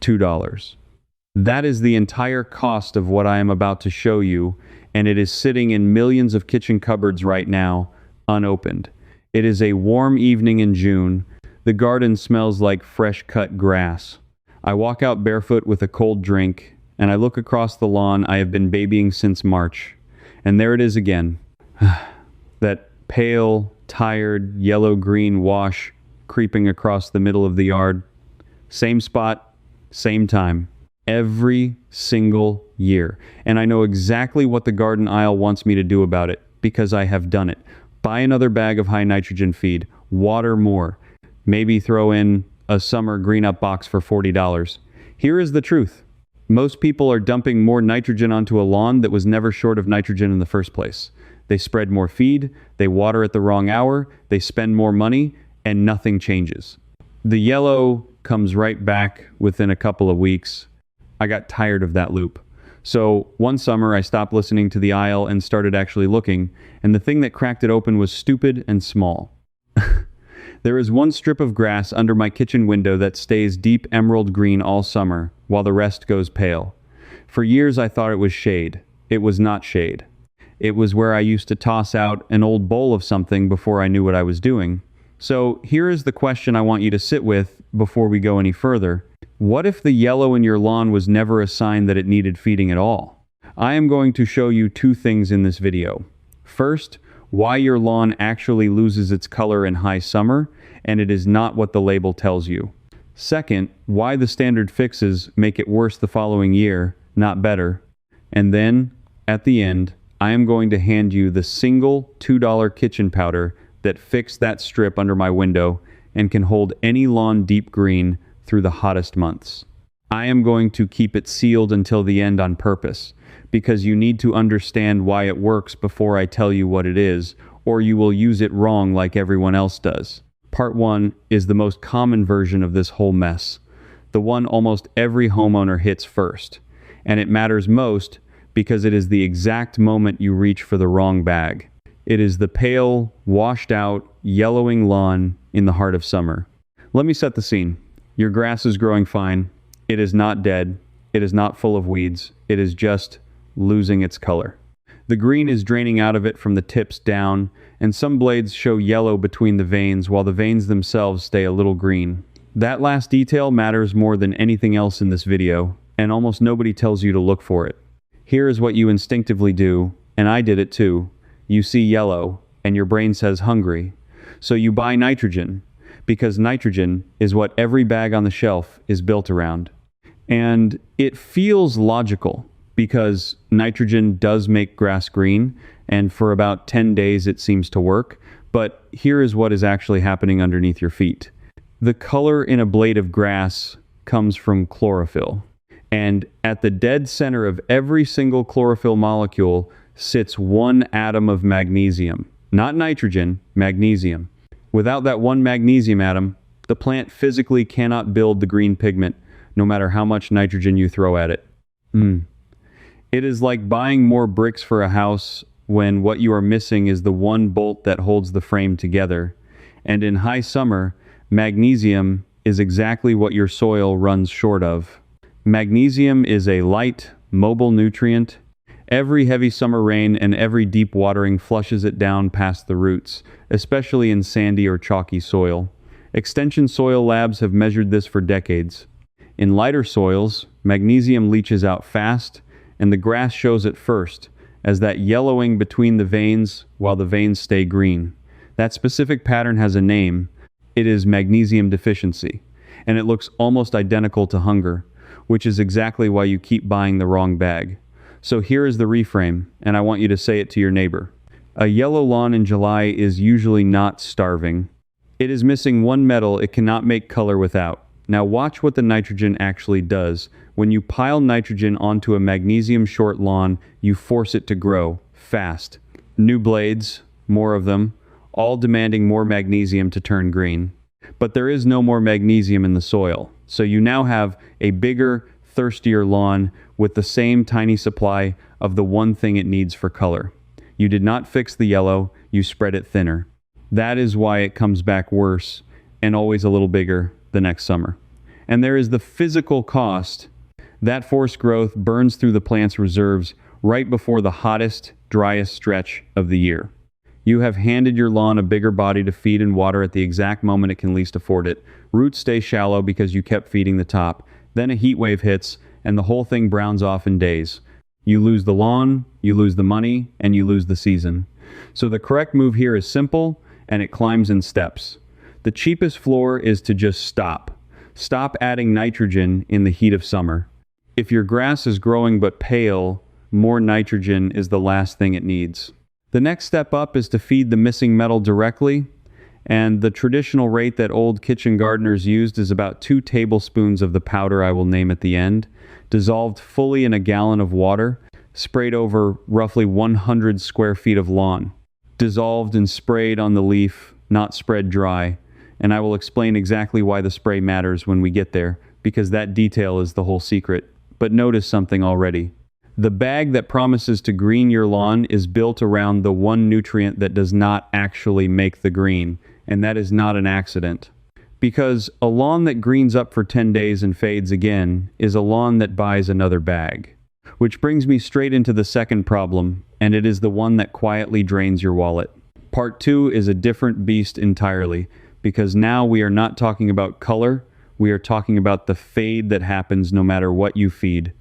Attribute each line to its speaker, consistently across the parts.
Speaker 1: $2. That is the entire cost of what I am about to show you, and it is sitting in millions of kitchen cupboards right now, unopened. It is a warm evening in June. The garden smells like fresh cut grass. I walk out barefoot with a cold drink, and I look across the lawn I have been babying since March. And there it is again. That pale, tired, yellow-green wash creeping across the middle of the yard. Same spot, same time. Every single year. And I know exactly what the garden aisle wants me to do about it, because I have done it. Buy another bag of high nitrogen feed. Water more. Maybe throw in a summer green up box for $40. Here is the truth. Most people are dumping more nitrogen onto a lawn that was never short of nitrogen in the first place. They spread more feed, they water at the wrong hour, they spend more money, and nothing changes. The yellow comes right back within a couple of weeks. I got tired of that loop. So one summer I stopped listening to the aisle and started actually looking, and the thing that cracked it open was stupid and small. There is one strip of grass under my kitchen window that stays deep emerald green all summer, while the rest goes pale. For years I thought it was shade. It was not shade. It was where I used to toss out an old bowl of something before I knew what I was doing. So here is the question I want you to sit with before we go any further. What if the yellow in your lawn was never a sign that it needed feeding at all? I am going to show you two things in this video. First, why your lawn actually loses its color in high summer, and it is not what the label tells you. Second, why the standard fixes make it worse the following year, not better. And then, at the end, I am going to hand you the single $2 kitchen powder that fixed that strip under my window and can hold any lawn deep green through the hottest months. I am going to keep it sealed until the end on purpose, because you need to understand why it works before I tell you what it is, or you will use it wrong like everyone else does. Part 1 is the most common version of this whole mess, the one almost every homeowner hits first, and it matters most because it is the exact moment you reach for the wrong bag. It is the pale, washed out, yellowing lawn in the heart of summer. Let me set the scene. Your grass is growing fine. It is not dead. It is not full of weeds. It is just losing its color. The green is draining out of it from the tips down, and some blades show yellow between the veins while the veins themselves stay a little green. That last detail matters more than anything else in this video, and almost nobody tells you to look for it. Here is what you instinctively do, and I did it too. You see yellow, and your brain says hungry. So you buy nitrogen, because nitrogen is what every bag on the shelf is built around. And it feels logical, because nitrogen does make grass green, and for about 10 days it seems to work, but here is what is actually happening underneath your feet. The color in a blade of grass comes from chlorophyll, and at the dead center of every single chlorophyll molecule sits one atom of magnesium. Not nitrogen, magnesium. Without that one magnesium atom, the plant physically cannot build the green pigment, no matter how much nitrogen you throw at it. It is like buying more bricks for a house when what you are missing is the one bolt that holds the frame together. And in high summer, magnesium is exactly what your soil runs short of. Magnesium is a light, mobile nutrient. Every heavy summer rain and every deep watering flushes it down past the roots, especially in sandy or chalky soil. Extension soil labs have measured this for decades. In lighter soils, magnesium leaches out fast, and the grass shows it first, as that yellowing between the veins while the veins stay green. That specific pattern has a name. It is magnesium deficiency, and it looks almost identical to hunger, which is exactly why you keep buying the wrong bag. So here is the reframe, and I want you to say it to your neighbor. A yellow lawn in July is usually not starving. It is missing one metal it cannot make color without. Now watch what the nitrogen actually does. When you pile nitrogen onto a magnesium-short lawn, you force it to grow fast. New blades, more of them, all demanding more magnesium to turn green. But there is no more magnesium in the soil, so you now have a bigger, thirstier lawn with the same tiny supply of the one thing it needs for color. You did not fix the yellow, you spread it thinner. That is why it comes back worse and always a little bigger the next summer. And there is the physical cost. That forced growth burns through the plant's reserves right before the hottest, driest stretch of the year. You have handed your lawn a bigger body to feed and water at the exact moment it can least afford it. Roots stay shallow because you kept feeding the top. Then a heat wave hits, and the whole thing browns off in days. You lose the lawn, you lose the money, and you lose the season. So the correct move here is simple, and it climbs in steps. The cheapest floor is to just stop. Stop adding nitrogen in the heat of summer. If your grass is growing but pale, more nitrogen is the last thing it needs. The next step up is to feed the missing metal directly, and the traditional rate that old kitchen gardeners used is about 2 tablespoons of the powder I will name at the end, dissolved fully in a gallon of water, sprayed over roughly 100 square feet of lawn. Dissolved and sprayed on the leaf, not spread dry, and I will explain exactly why the spray matters when we get there, because that detail is the whole secret. But notice something already. The bag that promises to green your lawn is built around the one nutrient that does not actually make the green, and that is not an accident. Because a lawn that greens up for 10 days and fades again is a lawn that buys another bag. Which brings me straight into the second problem, and it is the one that quietly drains your wallet. Part 2 is a different beast entirely, because now we are not talking about color, we are talking about the fade that happens no matter what you feed.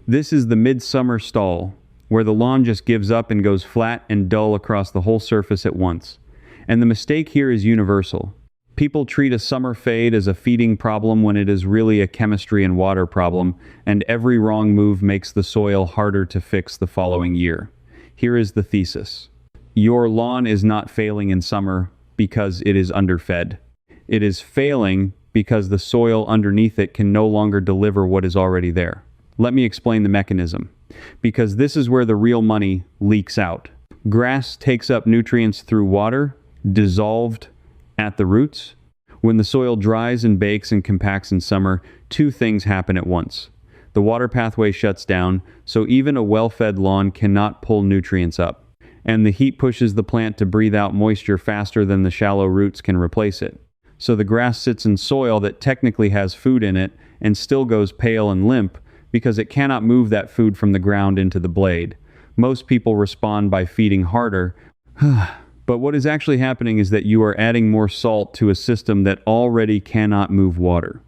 Speaker 1: This is the midsummer stall, where the lawn just gives up and goes flat and dull across the whole surface at once. And the mistake here is universal. People treat a summer fade as a feeding problem when it is really a chemistry and water problem, and every wrong move makes the soil harder to fix the following year. Here is the thesis. Your lawn is not failing in summer because it is underfed. It is failing because the soil underneath it can no longer deliver what is already there. Let me explain the mechanism, because this is where the real money leaks out. Grass takes up nutrients through water, dissolved at the roots. When the soil dries and bakes and compacts in summer, 2 things happen at once. The water pathway shuts down, so even a well-fed lawn cannot pull nutrients up. And the heat pushes the plant to breathe out moisture faster than the shallow roots can replace it. So the grass sits in soil that technically has food in it and still goes pale and limp, because it cannot move that food from the ground into the blade. Most people respond by feeding harder. But what is actually happening is that you are adding more salt to a system that already cannot move water.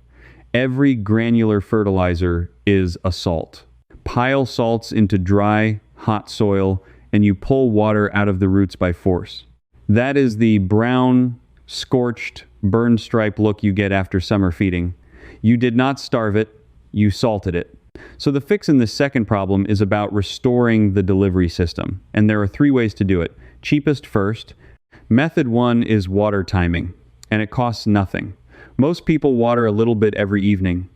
Speaker 1: Every granular fertilizer is a salt. Pile salts into dry, hot soil, and you pull water out of the roots by force. That is the brown, scorched, burned stripe look you get after summer feeding. You did not starve it, you salted it. So the fix in this second problem is about restoring the delivery system, and there are 3 ways to do it. Cheapest first. Method 1 is water timing, and it costs nothing. Most people water a little bit every evening.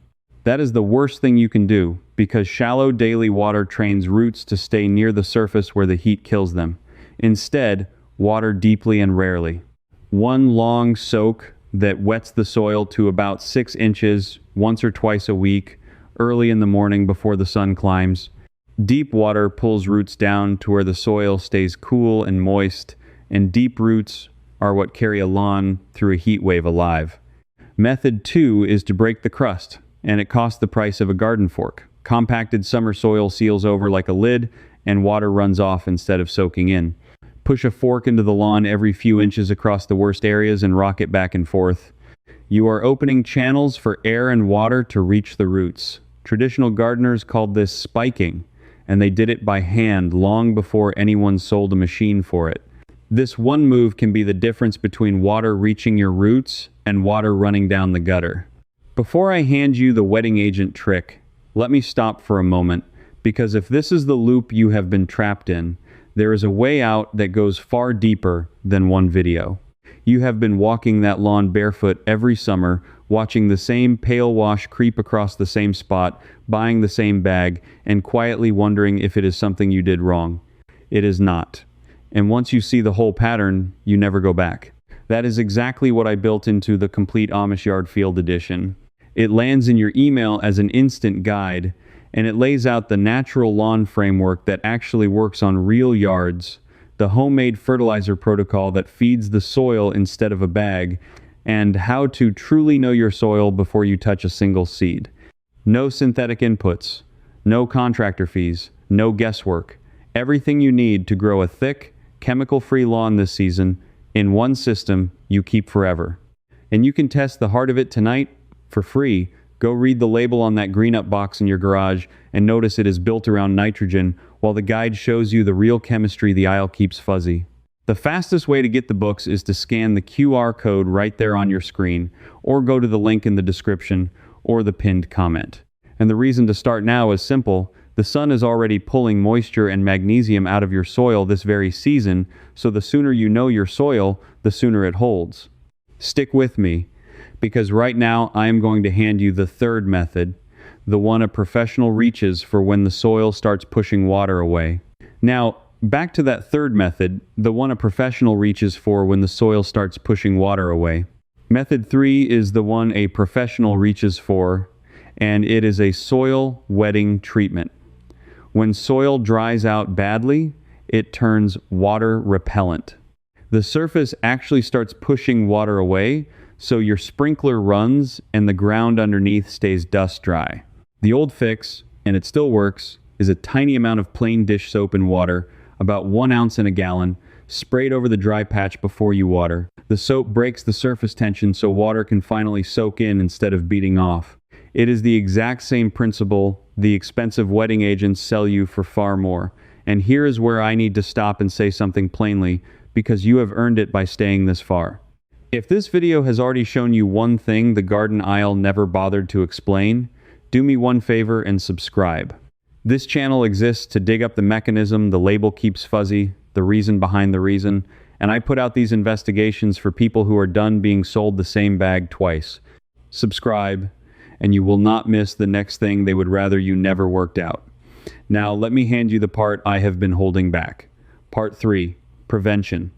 Speaker 1: That is the worst thing you can do, because shallow daily water trains roots to stay near the surface where the heat kills them. Instead, water deeply and rarely. One long soak that wets the soil to about 6 inches once or twice a week, early in the morning before the sun climbs. Deep water pulls roots down to where the soil stays cool and moist, and deep roots are what carry a lawn through a heat wave alive. Method 2 is to break the crust, and it costs the price of a garden fork. Compacted summer soil seals over like a lid, and water runs off instead of soaking in. Push a fork into the lawn every few inches across the worst areas and rock it back and forth. You are opening channels for air and water to reach the roots. Traditional gardeners called this spiking, and they did it by hand long before anyone sold a machine for it. This one move can be the difference between water reaching your roots and water running down the gutter. Before I hand you the wetting agent trick, let me stop for a moment, because if this is the loop you have been trapped in, there is a way out that goes far deeper than one video. You have been walking that lawn barefoot every summer, watching the same pale wash creep across the same spot, buying the same bag, and quietly wondering if it is something you did wrong. It is not. And once you see the whole pattern, you never go back. That is exactly what I built into the Complete Amish Yard Field Edition. It lands in your email as an instant guide, and it lays out the natural lawn framework that actually works on real yards, the homemade fertilizer protocol that feeds the soil instead of a bag, and how to truly know your soil before you touch a single seed. No synthetic inputs, no contractor fees, no guesswork. Everything you need to grow a thick, chemical-free lawn this season in one system you keep forever. And you can test the heart of it tonight for free. Go read the label on that green up box in your garage and notice it is built around nitrogen while the guide shows you the real chemistry the aisle keeps fuzzy. The fastest way to get the books is to scan the QR code right there on your screen, or go to the link in the description or the pinned comment. And the reason to start now is simple. The sun is already pulling moisture and magnesium out of your soil this very season, so the sooner you know your soil, the sooner it holds. Stick with me, because right now I am going to hand you the third method, the one a professional reaches for when the soil starts pushing water away. Now, back to that third method, the one a professional reaches for when the soil starts pushing water away. Method 3 is the one a professional reaches for, and it is a soil wetting treatment. When soil dries out badly, it turns water repellent. The surface actually starts pushing water away, so your sprinkler runs and the ground underneath stays dust dry. The old fix, and it still works, is a tiny amount of plain dish soap and water, about 1 ounce in a gallon, sprayed over the dry patch before you water. The soap breaks the surface tension so water can finally soak in instead of beating off. It is the exact same principle the expensive wetting agents sell you for far more. And here is where I need to stop and say something plainly, because you have earned it by staying this far. If this video has already shown you one thing the garden aisle never bothered to explain, do me one favor and subscribe. This channel exists to dig up the mechanism the label keeps fuzzy, the reason behind the reason, and I put out these investigations for people who are done being sold the same bag twice. Subscribe, and you will not miss the next thing they would rather you never worked out. Now let me hand you the part I have been holding back. Part 3, prevention.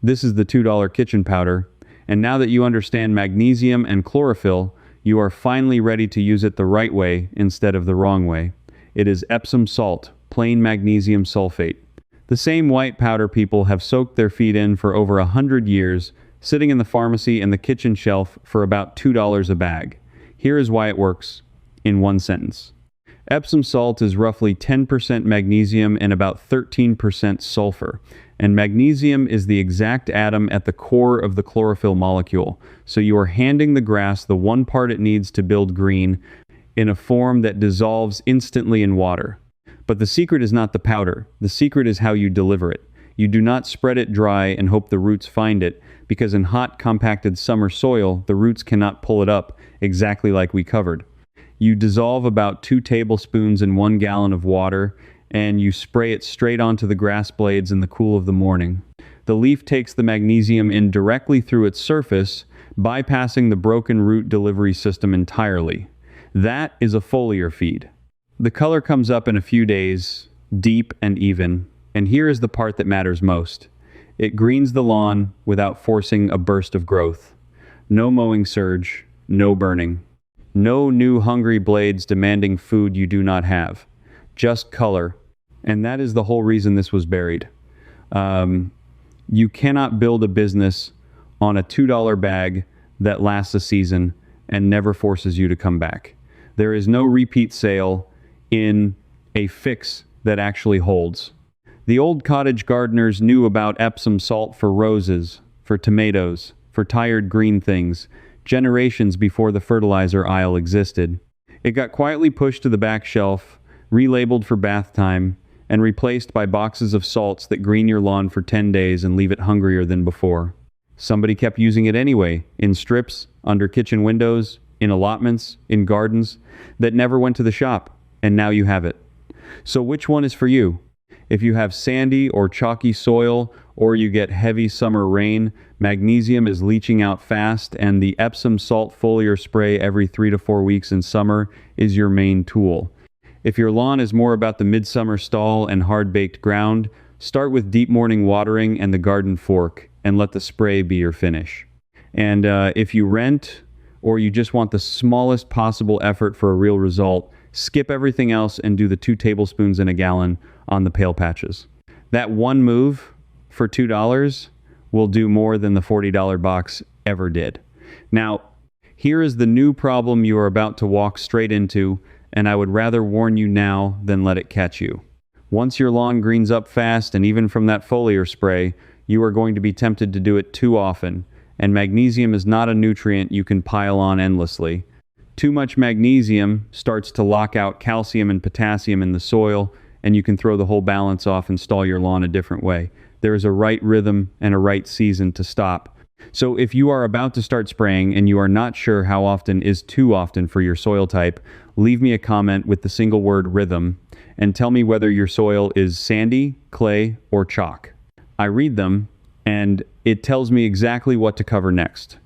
Speaker 1: This is the $2 kitchen powder, and now that you understand magnesium and chlorophyll, you are finally ready to use it the right way instead of the wrong way. It is Epsom salt, plain magnesium sulfate. The same white powder people have soaked their feet in for over 100 years, sitting in the pharmacy and the kitchen shelf for about $2 a bag. Here is why it works, in one sentence. Epsom salt is roughly 10% magnesium and about 13% sulfur, and magnesium is the exact atom at the core of the chlorophyll molecule, so you are handing the grass the one part it needs to build green in a form that dissolves instantly in water. But the secret is not the powder. The secret is how you deliver it. You do not spread it dry and hope the roots find it, because in hot, compacted summer soil, the roots cannot pull it up exactly like we covered. You dissolve about 2 tablespoons in 1 gallon of water, and you spray it straight onto the grass blades in the cool of the morning. The leaf takes the magnesium in directly through its surface, bypassing the broken root delivery system entirely. That is a foliar feed. The color comes up in a few days, deep and even, and here is the part that matters most. It greens the lawn without forcing a burst of growth. No mowing surge, no burning. No new hungry blades demanding food you do not have. Just color. And that is the whole reason this was buried. You cannot build a business on a $2 bag that lasts a season and never forces you to come back. There is no repeat sale in a fix that actually holds. The old cottage gardeners knew about Epsom salt for roses, for tomatoes, for tired green things, generations before the fertilizer aisle existed. It got quietly pushed to the back shelf, relabeled for bath time, and replaced by boxes of salts that green your lawn for 10 days and leave it hungrier than before. Somebody kept using it anyway, in strips, under kitchen windows, in allotments, in gardens, that never went to the shop, and now you have it. So which one is for you? If you have sandy or chalky soil, or you get heavy summer rain, magnesium is leaching out fast, and the Epsom salt foliar spray every 3 to 4 weeks in summer is your main tool. If your lawn is more about the midsummer stall and hard-baked ground, start with deep morning watering and the garden fork, and let the spray be your finish. And if you rent, or you just want the smallest possible effort for a real result, skip everything else and do the 2 tablespoons in a gallon on the pale patches. That one move for $2 will do more than the $40 box ever did. Now, here is the new problem you are about to walk straight into, and I would rather warn you now than let it catch you. Once your lawn greens up fast, and even from that foliar spray, you are going to be tempted to do it too often, and magnesium is not a nutrient you can pile on endlessly. Too much magnesium starts to lock out calcium and potassium in the soil, and you can throw the whole balance off and stall your lawn a different way. There is a right rhythm and a right season to stop. So if you are about to start spraying and you are not sure how often is too often for your soil type, leave me a comment with the single word rhythm and tell me whether your soil is sandy, clay, or chalk. I read them and it tells me exactly what to cover next.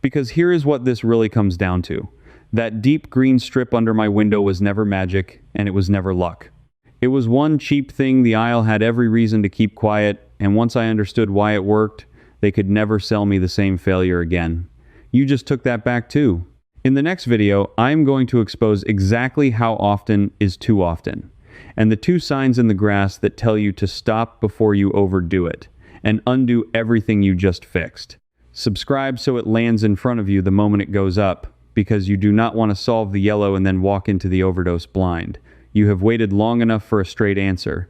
Speaker 1: Because here is what this really comes down to. That deep green strip under my window was never magic, and it was never luck. It was one cheap thing the aisle had every reason to keep quiet, and once I understood why it worked, they could never sell me the same failure again. You just took that back too. In the next video, I am going to expose exactly how often is too often, and the two signs in the grass that tell you to stop before you overdo it, and undo everything you just fixed. Subscribe so it lands in front of you the moment it goes up, because you do not want to solve the yellow and then walk into the overdose blind. You have waited long enough for a straight answer.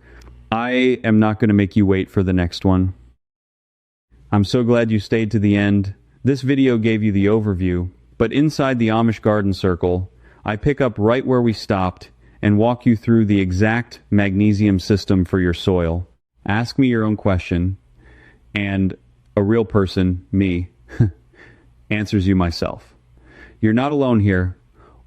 Speaker 1: I am not going to make you wait for the next one. I'm so glad you stayed to the end. This video gave you the overview, but inside the Amish garden circle, I pick up right where we stopped and walk you through the exact magnesium system for your soil. Ask me your own question, and a real person, me, answers you myself. You're not alone here.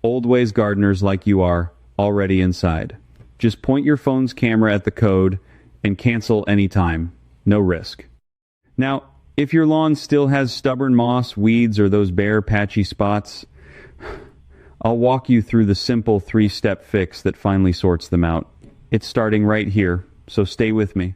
Speaker 1: Old ways gardeners like you are already inside. Just point your phone's camera at the code and cancel anytime. No risk. Now, if your lawn still has stubborn moss, weeds, or those bare patchy spots, I'll walk you through the simple 3-step fix that finally sorts them out. It's starting right here, so stay with me.